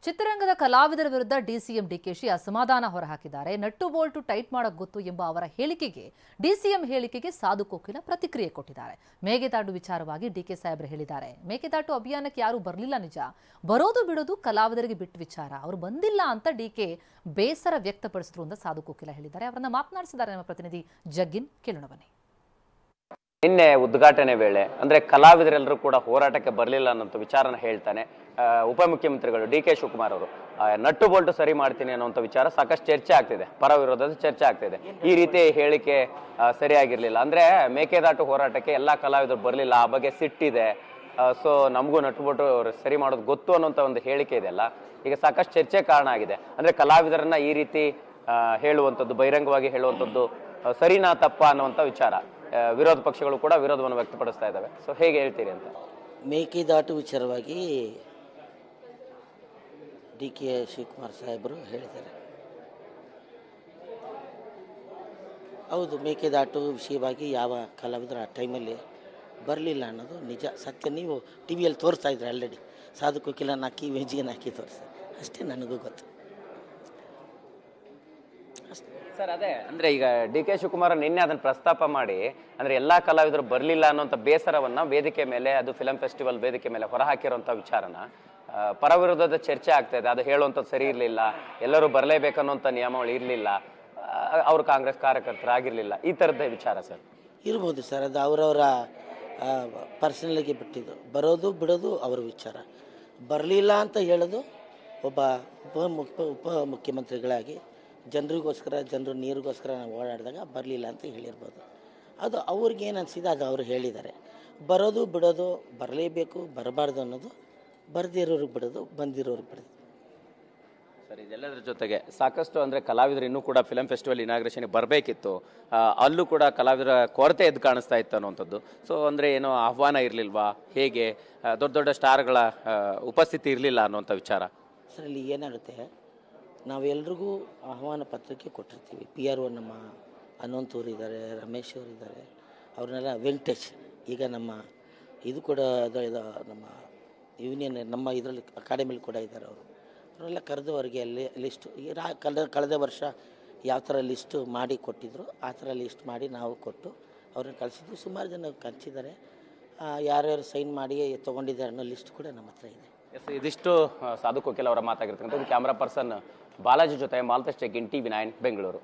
ಚಿತ್ರರಂಗದ ಕಲಾವಿದರ ವಿರುದ್ಧ ಡಿಸಿಎಂ ಡಿಕೆಶಿ ಅಸಮಾಧಾನ ಹೊರಹಾಕಿದ್ದಾರೆ. ನಟ್ಟು ಬೋಲ್ಟು ಟೈಟ್ ಮಾಡಕ್ ಗೊತ್ತು ಎಂಬ ಅವರ ಹೇಳಿಕೆಗೆ ಡಿಸಿಎಂ ಹೇಳಿಕೆಗೆ ಸಾಧು ಕೋಕಿಲ ಪ್ರತಿಕ್ರಿಯೆ ಕೊಟ್ಟಿದ್ದಾರೆ. ಮೇಕೆದಾಟು ವಿಚಾರವಾಗಿ ಡಿಕೆ ಸಾಹೇಬ್ರು ಹೇಳಿದ್ದಾರೆ. ಮೇಕೆದಾಟು ಅಭಿಯಾನಕ್ಕೆ ಯಾರು ಬರಲಿಲ್ಲ ನಿಜ, ಬರೋದು ಬಿಡೋದು ಕಲಾವಿದರಿಗೆ ಬಿಟ್ಟು ವಿಚಾರ. ಅವರು ಬಂದಿಲ್ಲ ಅಂತ ಡಿಕೆ ಬೇಸರ ವ್ಯಕ್ತಪಡಿಸಿದ್ರು ಅಂತ ಸಾಧು ಕೋಕಿಲ ಹೇಳಿದ್ದಾರೆ. ಅವರನ್ನ ಮಾತನಾಡಿಸಿದ್ದಾರೆ ನಮ್ಮ ಪ್ರತಿನಿಧಿ ಜಗ್ಗಿನ್. ಕೇಳೋಣ ಬನ್ನಿ. ನಿನ್ನೆ ಉದ್ಘಾಟನೆ ವೇಳೆ ಅಂದ್ರೆ ಕಲಾವಿದರೆಲ್ಲರೂ ಕೂಡ ಹೋರಾಟಕ್ಕೆ ಬರಲಿಲ್ಲ ಅನ್ನೋ ವಿಚಾರನ ಹೇಳ್ತಾನೆ ಉಪಮುಖ್ಯಮಂತ್ರಿಗಳು ಡಿ.ಕೆ. ಶಿವಕುಮಾರ್ ಅವರು ನಟ್ಟು ಬೋಲ್ಟು ಸರಿ ಮಾಡ್ತೀನಿ ಅನ್ನುವಂಥ ವಿಚಾರ ಸಾಕಷ್ಟು ಚರ್ಚೆ ಆಗ್ತಿದೆ, ಪರ ವಿರೋಧದ ಚರ್ಚೆ ಆಗ್ತಿದೆ. ಈ ರೀತಿ ಹೇಳಿಕೆ ಸರಿಯಾಗಿರ್ಲಿಲ್ಲ. ಅಂದ್ರೆ ಮೇಕೆದಾಟು ಹೋರಾಟಕ್ಕೆ ಎಲ್ಲಾ ಕಲಾವಿದರು ಬರಲಿಲ್ಲ, ಆ ಬಗ್ಗೆ ಸಿಟ್ಟಿದೆ, ಸೊ ನಮಗೂ ನಟ್ಟು ಬೋಲ್ಟು ಸರಿ ಮಾಡೋದು ಗೊತ್ತು ಅನ್ನೋಂಥ ಒಂದು ಹೇಳಿಕೆ ಇದೆಯಲ್ಲ, ಈಗ ಸಾಕಷ್ಟು ಚರ್ಚೆ ಕಾರಣ ಆಗಿದೆ. ಅಂದ್ರೆ ಕಲಾವಿದರನ್ನ ಈ ರೀತಿ ಹೇಳುವಂಥದ್ದು, ಬಹಿರಂಗವಾಗಿ ಹೇಳುವಂಥದ್ದು ಸರಿನಾ ತಪ್ಪ ಅನ್ನುವಂಥ ವಿಚಾರ ವಿರೋಧ ಪಕ್ಷಗಳು ಕೂಡ ವಿರೋಧವನ್ನು ವ್ಯಕ್ತಪಡಿಸ್ತಾ ಇದ್ದಾವೆ. ಸೊ ಹೇಗೆ ಹೇಳ್ತೀರಿ ಅಂತ? ಮೇಕೆದಾಟು ವಿಚಾರವಾಗಿ ಡಿ.ಕೆ. ಶಿವಕುಮಾರ್ ಸಾಹೇಬರು ಹೇಳಿದ್ದಾರೆ. ಹೌದು, ಮೇಕೆದಾಟು ವಿಷಯವಾಗಿ ಯಾವ ಕಲಾವಿದರು ಆ ಟೈಮಲ್ಲಿ ಬರಲಿಲ್ಲ ಅನ್ನೋದು ನಿಜ, ಸತ್ಯ. ನೀವು ಟಿ ವಿಯಲ್ಲಿ ತೋರಿಸ್ತಾ ಇದ್ರಿ ಆಲ್ರೆಡಿ, ಸಾಧು ಕೋಕಿಲನ ಹಾಕಿ ವೇಜಿಗೆ ಹಾಕಿ ತೋರಿಸ್ತಾರೆ, ಅಷ್ಟೇ ನನಗೂ ಗೊತ್ತು ಸರ್. ಅದೇ ಅಂದ್ರೆ ಈಗ ಡಿ.ಕೆ. ಶಿವಕುಮಾರ್ ನಿನ್ನೆ ಅದನ್ನ ಪ್ರಸ್ತಾಪ ಮಾಡಿ ಅಂದ್ರೆ ಎಲ್ಲಾ ಕಲಾವಿದರು ಬರಲಿಲ್ಲ ಅನ್ನುವಂಥ ಬೇಸರವನ್ನ ವೇದಿಕೆ ಮೇಲೆ, ಅದು ಫಿಲಂ ಫೆಸ್ಟಿವಲ್ ವೇದಿಕೆ ಮೇಲೆ ಹೊರಹಾಕಿರುವಂಥ ವಿಚಾರನ ಪರ ವಿರೋಧದ ಚರ್ಚೆ ಆಗ್ತಾ ಇದೆ. ಅದು ಹೇಳುವಂಥದ್ದು ಸರಿ ಇರಲಿಲ್ಲ, ಎಲ್ಲರೂ ಬರಲೇಬೇಕನ್ನುವಂಥ ನಿಯಮಗಳು ಇರಲಿಲ್ಲ, ಅವರು ಕಾಂಗ್ರೆಸ್ ಕಾರ್ಯಕರ್ತರಾಗಿರ್ಲಿಲ್ಲ, ಈ ಥರದ್ದೇ ವಿಚಾರ ಸರ್ ಇರ್ಬೋದು ಸರ್. ಅದು ಅವರವರ ಪರ್ಸನಲ್ಗೆ ಬಿಟ್ಟಿದ್ದು, ಬರೋದು ಬಿಡೋದು ಅವರ ವಿಚಾರ. ಬರಲಿಲ್ಲ ಅಂತ ಹೇಳೋದು ಒಬ್ಬ ಉಪ ಮುಖ್ಯಮಂತ್ರಿಗಳಾಗಿ ಜನರಿಗೋಸ್ಕರ, ಜನರು ನೀರಿಗೋಸ್ಕರ ನಾವು ಓಡಾಡಿದಾಗ ಬರಲಿಲ್ಲ ಅಂತ ಹೇಳಿರ್ಬೋದು. ಅದು ಅವ್ರಿಗೇನು ಅನಿಸಿದೆ ಅದು ಅವರು ಹೇಳಿದ್ದಾರೆ. ಬರೋದು ಬಿಡೋದು, ಬರಲೇಬೇಕು ಬರಬಾರ್ದು ಅನ್ನೋದು, ಬರೆದಿರೋರಿಗೆ ಬಿಡೋದು, ಬಂದಿರೋರಿಗೆ ಬಿಡೋದು. ಸರ್, ಇದೆಲ್ಲದರ ಜೊತೆಗೆ ಸಾಕಷ್ಟು ಅಂದರೆ ಕಲಾವಿದರು ಇನ್ನೂ ಕೂಡ ಫಿಲಂ ಫೆಸ್ಟಿವಲ್ ಇನಾಗ್ರೇಷನ್ಗೆ ಬರಬೇಕಿತ್ತು, ಅಲ್ಲೂ ಕೂಡ ಕಲಾವಿದರ ಕೊರತೆ ಎದ್ದು ಕಾಣಿಸ್ತಾ ಇತ್ತು ಅನ್ನುವಂಥದ್ದು. ಸೊ ಅಂದರೆ ಏನೋ ಆಹ್ವಾನ ಇರಲಿಲ್ವಾ, ಹೇಗೆ ದೊಡ್ಡ ದೊಡ್ಡ ಸ್ಟಾರ್ಗಳ ಉಪಸ್ಥಿತಿ ಇರಲಿಲ್ಲ ಅನ್ನುವಂಥ ವಿಚಾರ ಸರ್. ಇಲ್ಲಿ ಏನಾಗುತ್ತೆ, ನಾವೆಲ್ರಿಗೂ ಆಹ್ವಾನ ಪತ್ರಿಕೆ ಕೊಟ್ಟಿರ್ತೀವಿ. PR ನಮ್ಮ ಹನುಮಂತವ್ರು ಇದ್ದಾರೆ, ರಮೇಶ್ ಅವರು ಇದ್ದಾರೆ, ಅವ್ರನ್ನೆಲ್ಲ ವೆಂಕಟೇಶ್, ಈಗ ನಮ್ಮ ಇದು ಕೂಡ ನಮ್ಮ ಯೂನಿಯನ್ ನಮ್ಮ ಇದರಲ್ಲಿ ಅಕಾಡೆಮಿಲಿ ಕೂಡ ಇದ್ದಾರೆ. ಅವರೆಲ್ಲ ಕರೆದು ಅವರಿಗೆ ಲಿಸ್ಟು ಕಳೆದ ವರ್ಷ ಯಾವ ಥರ ಲಿಸ್ಟು ಮಾಡಿ ಕೊಟ್ಟಿದ್ರು ಆ ಥರ ಲಿಸ್ಟ್ ಮಾಡಿ ನಾವು ಕೊಟ್ಟು ಅವ್ರನ್ನ ಕಳಿಸಿದ್ವಿ. ಸುಮಾರು ಜನ ಕಳಿಸಿದ್ದಾರೆ. ಯಾರ್ಯಾರು ಸೈನ್ ಮಾಡಿ ತೊಗೊಂಡಿದ್ದಾರೆ ಅನ್ನೋ ಲಿಸ್ಟ್ ಕೂಡ ನಮ್ಮ ಹತ್ರ ಇದೆ. ಇದಿಷ್ಟು ಸಾಧು ಕೋಕಿಲ ಅವರ ಮಾತಾಗಿರ್ತಕ್ಕಂಥದ್ದು. ಕ್ಯಾಮ್ರಾ ಪರ್ಸನ್ ಬಾಲಾಜಿ ಜೊತೆ ಮಾಲ್ತೇಶ್ ಜಗ್ಗಿನ್, TV9 ಬೆಂಗಳೂರು.